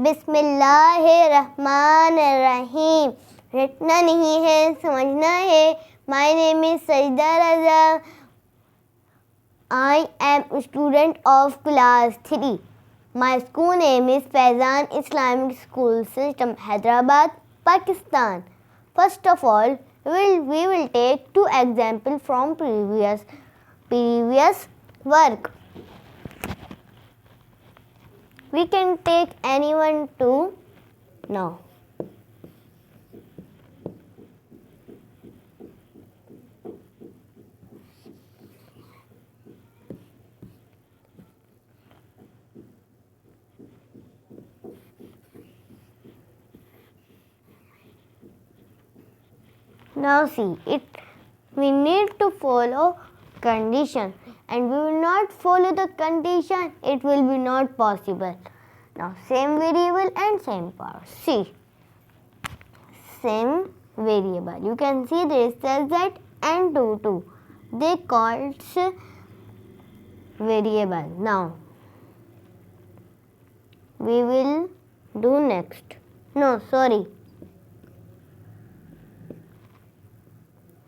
बिस्मिल्लाहिर्रहमानिर्रहीम। रटना नहीं है, समझना है। माय नेम इज सजदा रजा। I am a student of class 3. My school name is Faizan Islamic School System, Hyderabad, Pakistan. First of all, we will take two examples from previous work. We can take anyone to now. Now see it. We need to follow condition, and we will not follow the condition, it will be not possible. Now same variable and same power. See, same variable. You can see this says that and 2 they called variable. Now we will do next. No, sorry.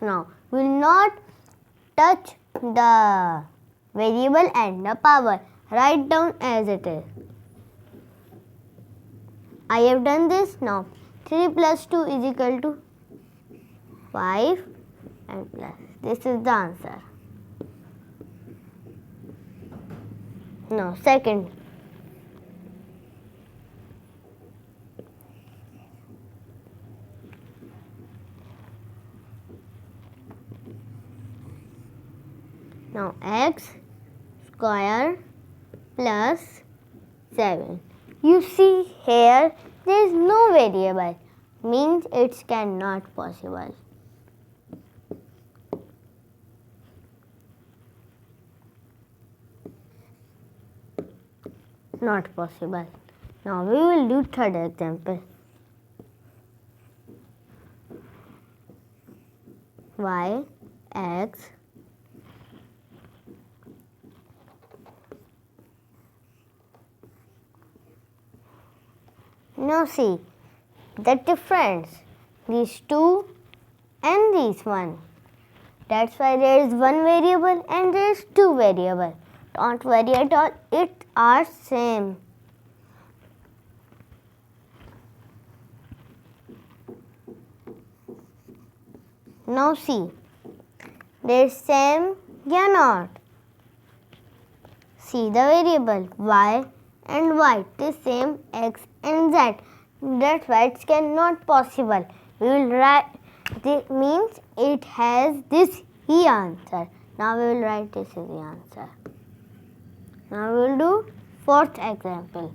Now we will not touch the variable and the power. Write down as it is. I have done this. Now 3 plus 2 is equal to 5 and plus. This is the answer. Now second. Now x square plus 7. You see here there is no variable, means it cannot possible. Not possible. Now we will do third example. Y x Now see the difference, these two and these one. That's why there is one variable and there is two variable. Don't worry at all, it are same. Now see, there is same or not. See the variable y and y, the same x and z. That's why it cannot possible. We will write, this means it has this E answer. Now we will write this is the answer. Now we will do fourth example.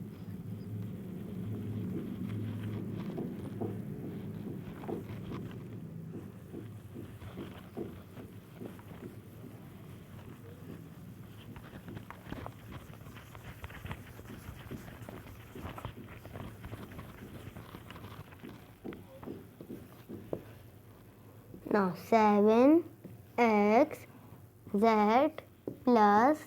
Now 7x z plus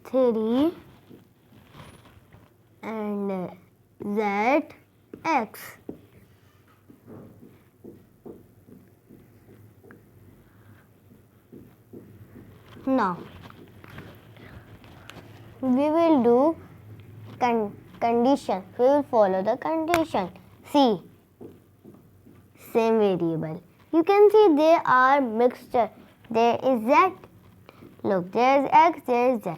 3 and z x. Now we will do condition. We will follow the condition. See, same variable. You can see they are mixture. There is z. Look, there is x, there is z.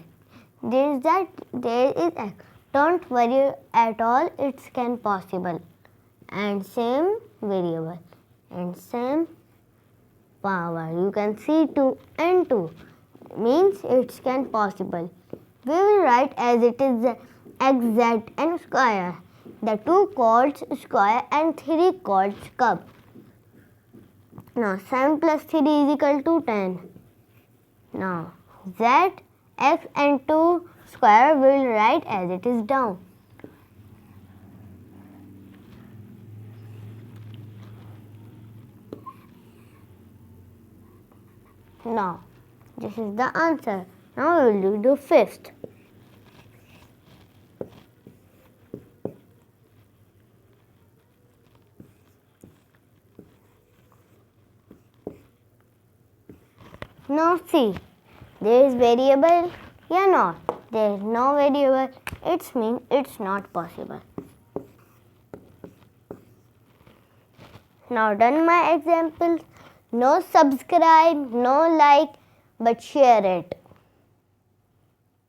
There is z, there is x. Don't worry at all, it can possible. And same variable and same power. You can see 2 and 2 means it can possible. We will write as it is x, z and square. The 2 called square and 3 called cube. Now 7 plus 3 is equal to 10. Now z, x and 2 square we will write as it is down. Now this is the answer. Now we will do fifth. Now see, there is variable, yeah, not. There is no variable, it means it's not possible. Now done my examples. No subscribe, no like, but share it.